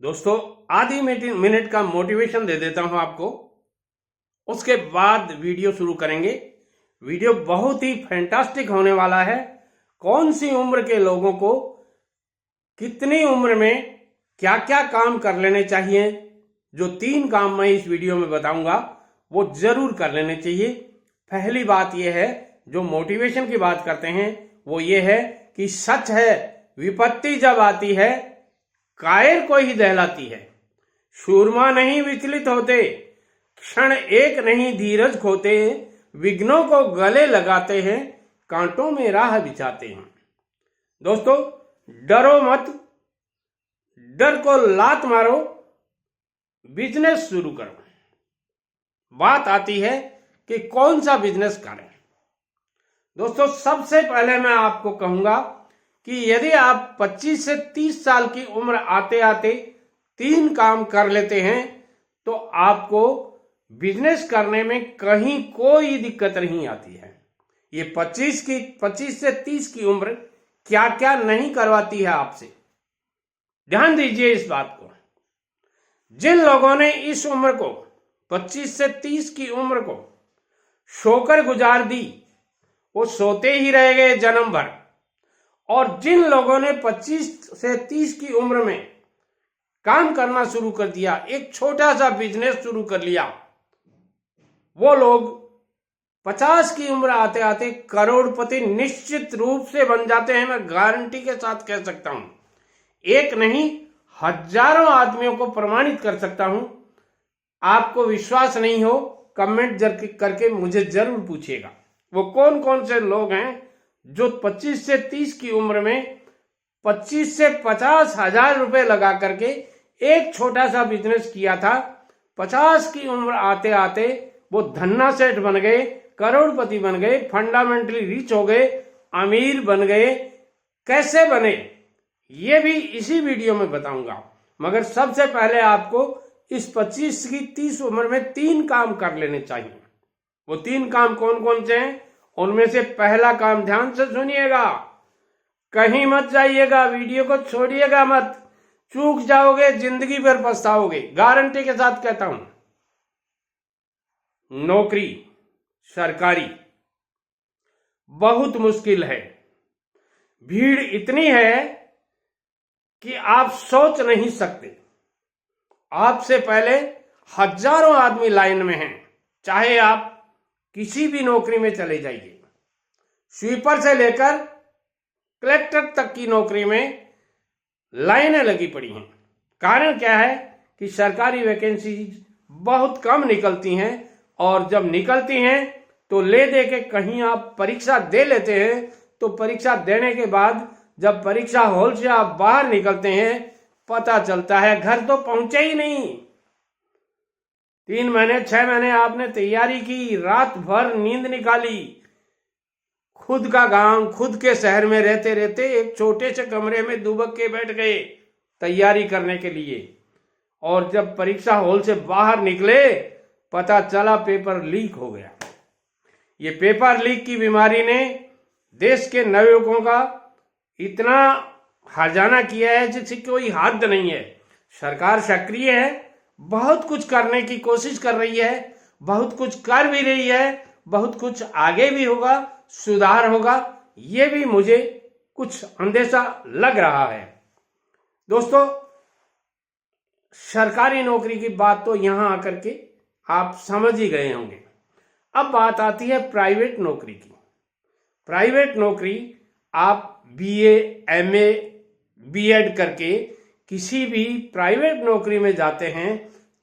दोस्तों आधी मिनट का मोटिवेशन दे देता हूं आपको, उसके बाद वीडियो शुरू करेंगे। वीडियो बहुत ही फैंटास्टिक होने वाला है। कौन सी उम्र के लोगों को कितनी उम्र में क्या क्या काम कर लेने चाहिए, जो 3 काम मैं इस वीडियो में बताऊंगा वो जरूर कर लेने चाहिए। पहली बात यह है, जो मोटिवेशन की बात करते हैं वो ये है कि सच है, विपत्ति जब आती है कायर को ही दहलाती है। शूरमा नहीं विचलित होते, क्षण एक नहीं धीरज खोते, विघ्नों को गले लगाते हैं, कांटों में राह बिछाते हैं। दोस्तों डरो मत, डर को लात मारो, बिजनेस शुरू करो। बात आती है कि कौन सा बिजनेस करें। दोस्तों सबसे पहले मैं आपको कहूंगा कि यदि आप 25 से 30 साल की उम्र आते आते 3 काम कर लेते हैं तो आपको बिजनेस करने में कहीं कोई दिक्कत नहीं आती है। ये 25 से 30 की उम्र क्या क्या नहीं करवाती है आपसे, ध्यान दीजिए इस बात को। जिन लोगों ने इस उम्र को 25 से 30 की उम्र को सोकर गुजार दी वो सोते ही रह गए जन्म भर, और जिन लोगों ने 25 से 30 की उम्र में काम करना शुरू कर दिया, एक छोटा सा बिजनेस शुरू कर लिया, वो लोग 50 की उम्र आते आते करोड़पति निश्चित रूप से बन जाते हैं। मैं गारंटी के साथ कह सकता हूं, एक नहीं हजारों आदमियों को प्रमाणित कर सकता हूं। आपको विश्वास नहीं हो, कमेंट करके मुझे जरूर पूछिएगा वो कौन कौन से लोग हैं जो 25 से 30 की उम्र में 25 से 50 हजार रुपए लगा करके एक छोटा सा बिजनेस किया था। 50 की उम्र आते आते वो धन्ना सेठ बन गए, करोड़पति बन गए, फंडामेंटली रिच हो गए, अमीर बन गए। कैसे बने ये भी इसी वीडियो में बताऊंगा। मगर सबसे पहले आपको इस 25 की 30 उम्र में 3 काम कर लेने चाहिए। वो 3 काम कौन कौन से हैं, उनमें से पहला काम ध्यान से सुनिएगा, कहीं मत जाइएगा, वीडियो को छोड़िएगा मत, चूक जाओगे जिंदगी भर पछताओगे, गारंटी के साथ कहता हूं। नौकरी सरकारी बहुत मुश्किल है, भीड़ इतनी है कि आप सोच नहीं सकते। आपसे पहले हजारों आदमी लाइन में हैं, चाहे आप किसी भी नौकरी में चले जाइए, स्वीपर से लेकर कलेक्टर तक की नौकरी में लाइनें लगी पड़ी हैं। कारण क्या है कि सरकारी वैकेंसी बहुत कम निकलती हैं, और जब निकलती हैं तो ले दे के कहीं आप परीक्षा दे लेते हैं, तो परीक्षा देने के बाद जब परीक्षा हॉल से आप बाहर निकलते हैं पता चलता है घर तो पहुंचे ही नहीं। 3 महीने 6 महीने आपने तैयारी की, रात भर नींद निकाली, खुद का गांव खुद के शहर में रहते रहते एक छोटे से कमरे में दुबक के बैठ गए तैयारी करने के लिए, और जब परीक्षा हॉल से बाहर निकले पता चला पेपर लीक हो गया। ये पेपर लीक की बीमारी ने देश के नवयुवकों का इतना हर्जाना किया है जिसकी कोई हद नहीं है। सरकार सक्रिय है, बहुत कुछ करने की कोशिश कर रही है, बहुत कुछ कर भी रही है, बहुत कुछ आगे भी होगा, सुधार होगा, ये भी मुझे कुछ अंदेशा लग रहा है। दोस्तों सरकारी नौकरी की बात तो यहां आकर के आप समझ ही गए होंगे। अब बात आती है प्राइवेट नौकरी की। प्राइवेट नौकरी आप BA MA B.Ed करके किसी भी प्राइवेट नौकरी में जाते हैं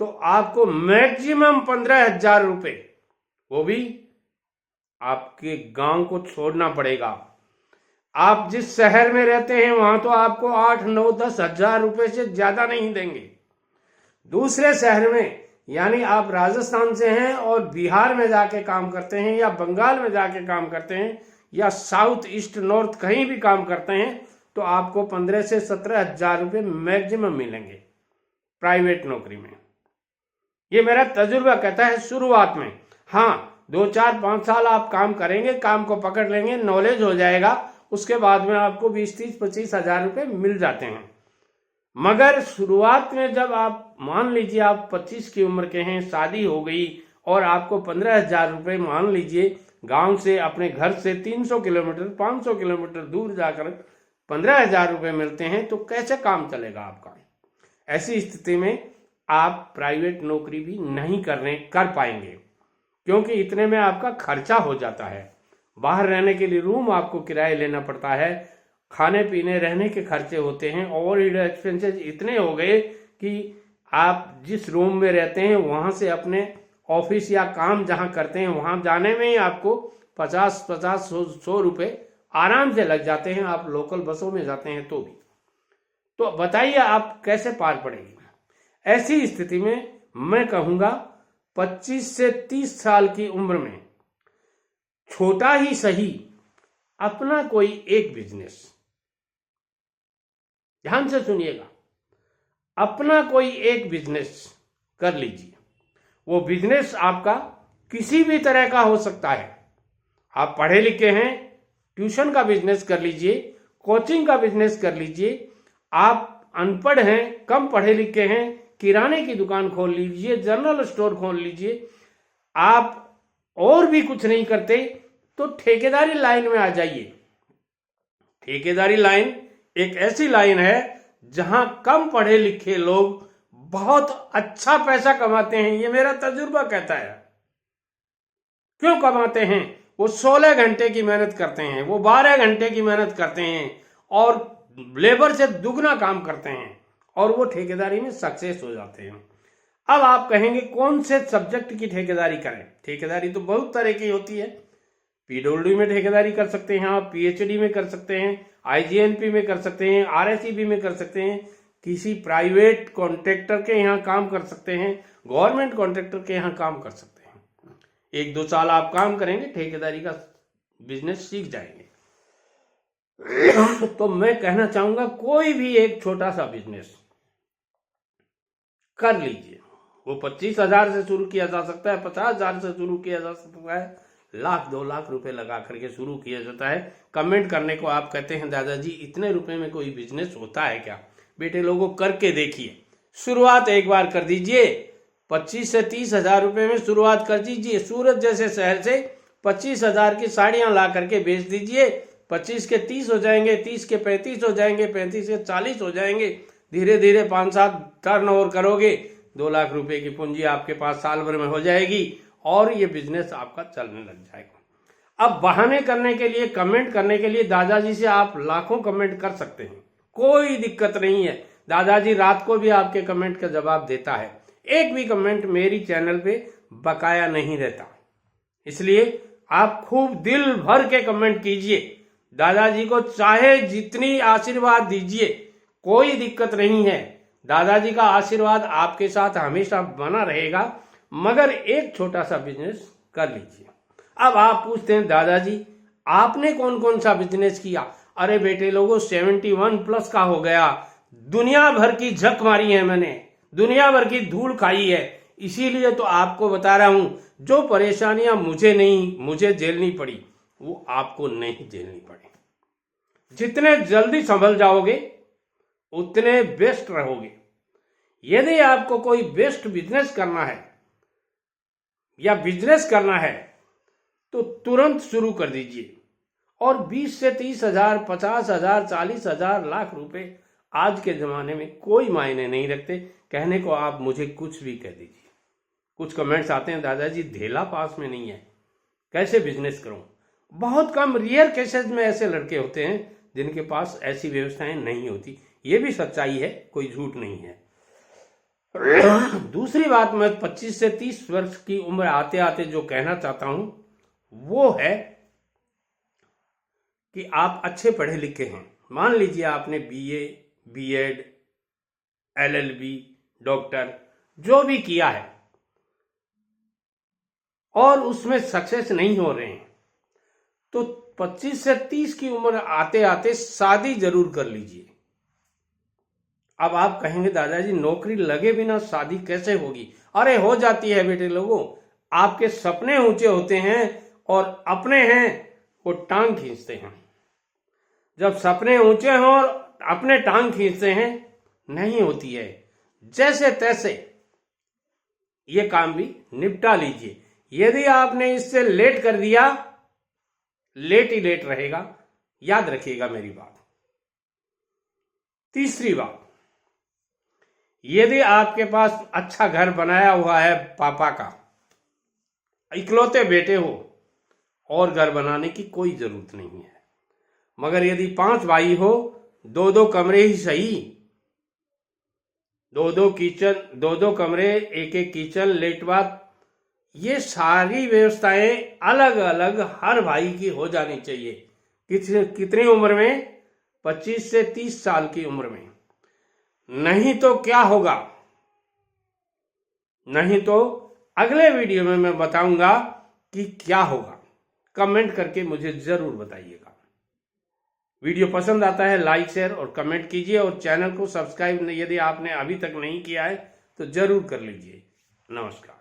तो आपको मैक्सिमम 15,000 रुपए, वो भी आपके गांव को छोड़ना पड़ेगा। आप जिस शहर में रहते हैं वहां तो आपको 8, 9, 10 हजार रुपए से ज्यादा नहीं देंगे। दूसरे शहर में, यानी आप राजस्थान से हैं और बिहार में जाके काम करते हैं, या बंगाल में जाके काम करते हैं, या साउथ ईस्ट नॉर्थ कहीं भी काम करते हैं, तो आपको 15 से 17 हजार रुपये मैक्सिमम मिलेंगे प्राइवेट नौकरी में। ये मेरा तजुर्बा कहता है शुरुआत में। हाँ 2, 4, 5 साल आप काम करेंगे, काम को पकड़ लेंगे, नॉलेज हो जाएगा, उसके बाद में आपको 20, 30, 25 हजार रुपये मिल जाते हैं। मगर शुरुआत में जब आप मान लीजिए आप 25 की उम्र के हैं, शादी हो गई और आपको 15,000 रुपये मान लीजिए गांव से अपने घर से 300 किलोमीटर 500 किलोमीटर दूर जाकर 15,000 रुपये मिलते हैं, तो कैसे काम चलेगा आपका? ऐसी स्थिति में आप प्राइवेट नौकरी भी नहीं कर पाएंगे, क्योंकि इतने में आपका खर्चा हो जाता है। बाहर रहने के लिए रूम आपको किराए लेना पड़ता है, खाने पीने रहने के खर्चे होते हैं, ओवरहेड एक्सपेंसेस इतने हो गए कि आप जिस रूम में रहते हैं वहाँ से अपने ऑफिस या काम जहाँ करते हैं वहाँ जाने में ही आपको 50-100 रुपये आराम से लग जाते हैं। आप लोकल बसों में जाते हैं तो भी। तो बताइए आप कैसे पार पड़ेगी? ऐसी स्थिति में मैं कहूँगा 25 से 30 साल की उम्र में छोटा ही सही अपना कोई एक बिजनेस, ध्यान से सुनिएगा, अपना कोई एक बिजनेस कर लीजिए। वो बिजनेस आपका किसी भी तरह का हो सकता है। आप पढ़े लिखे हैं, ट्यूशन का बिजनेस कर लीजिए, कोचिंग का बिजनेस कर लीजिए। आप अनपढ़ हैं, कम पढ़े लिखे हैं, किराने की दुकान खोल लीजिए, जनरल स्टोर खोल लीजिए। आप और भी कुछ नहीं करते तो ठेकेदारी लाइन में आ जाइए। ठेकेदारी लाइन एक ऐसी लाइन है जहां कम पढ़े लिखे लोग बहुत अच्छा पैसा कमाते हैं। ये मेरा तजुर्बा कहता है। क्यों कमाते हैं? वो 16 घंटे की मेहनत करते हैं, वो 12 घंटे की मेहनत करते हैं और लेबर से दुगना काम करते हैं और वो ठेकेदारी में सक्सेस हो जाते हैं। अब आप कहेंगे कौन से सब्जेक्ट की ठेकेदारी करें? ठेकेदारी तो बहुत तरह की होती है। पीडब्ल्यूडी में ठेकेदारी कर सकते हैं आप, पीएचडी में कर सकते हैं, आईजीएनपी में कर सकते हैं, आरएसईबी में कर सकते हैं, किसी प्राइवेट कॉन्ट्रैक्टर के यहाँ काम कर सकते हैं, गवर्नमेंट कॉन्ट्रैक्टर के यहाँ काम कर सकते हैं। 1-2 साल आप काम करेंगे, ठेकेदारी का बिजनेस सीख जाएंगे। तो मैं कहना चाहूंगा कोई भी एक छोटा सा बिजनेस कर लीजिए। वो 25,000 से शुरू किया जा सकता है, 50,000 से शुरू किया जा सकता है, 1-2 लाख रुपए लगा करके शुरू किया जाता है। कमेंट करने को आप कहते हैं दादाजी इतने रुपए में कोई बिजनेस होता है क्या? बेटे लोगों करके देखिए, शुरुआत एक बार कर दीजिए। 25 से 30,000 रुपए में शुरुआत कर दीजिए। सूरत जैसे शहर से 25,000 की साड़ियां ला करके बेच दीजिए। 25 के 30 हो जाएंगे, 30 के 35 हो जाएंगे, 35 के 40 हो जाएंगे। धीरे धीरे 5-7 टर्न ओवर करोगे, 2 लाख रुपए की पूंजी आपके पास साल भर में हो जाएगी और ये बिजनेस आपका चलने लग जाएगा। अब बहाने करने के लिए, कमेंट करने के लिए दादाजी से आप लाखों कमेंट कर सकते हैं, कोई दिक्कत नहीं है। दादाजी रात को भी आपके कमेंट का जवाब देता है। एक भी कमेंट मेरी चैनल पे बकाया नहीं रहता, इसलिए आप खूब दिल भर के कमेंट कीजिए। दादाजी को चाहे जितनी आशीर्वाद दीजिए, कोई दिक्कत नहीं है। दादाजी का आशीर्वाद आपके साथ हमेशा बना रहेगा। मगर एक छोटा सा बिजनेस कर लीजिए। अब आप पूछते हैं दादाजी आपने कौन कौन सा बिजनेस किया? अरे बेटे लोगों 71 प्लस का हो गया, दुनिया भर की झक मारी है मैंने, दुनिया भर की धूल खाई है। इसीलिए तो आपको बता रहा हूं, जो परेशानियां मुझे झेलनी पड़ी वो आपको नहीं झेलनी पड़ी। जितने जल्दी संभल जाओगे उतने बेस्ट रहोगे। यदि आपको कोई बेस्ट बिजनेस करना है या बिजनेस करना है तो तुरंत शुरू कर दीजिए। और 20 से 30,000, 50,000, 40,000, लाख रुपए आज के जमाने में कोई मायने नहीं रखते। कहने को आप मुझे कुछ भी कह दीजिए। कुछ कमेंट्स आते हैं दादाजी धेला पास में नहीं है, कैसे बिजनेस करूं? बहुत कम रेयर केसेस में ऐसे लड़के होते हैं जिनके पास ऐसी व्यवस्थाएं नहीं होती। ये भी सच्चाई है, कोई झूठ नहीं है। दूसरी बात मैं 25 से 30 वर्ष की उम्र आते आते जो कहना चाहता हूं वो है कि आप अच्छे पढ़े लिखे हैं। मान लीजिए आपने बीए, बीएड, एलएलबी, डॉक्टर जो भी किया है और उसमें सक्सेस नहीं हो रहे हैं, तो 25 से 30 की उम्र आते आते शादी जरूर कर लीजिए। अब आप कहेंगे दादाजी नौकरी लगे बिना शादी कैसे होगी? अरे हो जाती है बेटे लोगों। आपके सपने ऊंचे होते हैं और अपने हैं वो टांग खींचते हैं। जब सपने ऊंचे हों और अपने टांग खींचते हैं, नहीं होती है। जैसे तैसे ये काम भी निपटा लीजिए। यदि आपने इससे लेट कर दिया, लेट ही लेट रहेगा। याद रखिएगा मेरी बात। तीसरी बात, यदि आपके पास अच्छा घर बनाया हुआ है, पापा का इकलौते बेटे हो, और घर बनाने की कोई जरूरत नहीं है। मगर यदि 5 भाई हो, 2-2 कमरे ही सही, 2-2 किचन, 2-2 कमरे, 1-1 किचन, लेट बाथ, ये सारी व्यवस्थाएं अलग अलग हर भाई की हो जानी चाहिए। कितनी उम्र में? 25 से 30 साल की उम्र में। नहीं तो क्या होगा? नहीं तो अगले वीडियो में मैं बताऊंगा कि क्या होगा। कमेंट करके मुझे जरूर बताइएगा। वीडियो पसंद आता है लाइक, शेयर और कमेंट कीजिए, और चैनल को सब्सक्राइब यदि आपने अभी तक नहीं किया है तो जरूर कर लीजिए। नमस्कार।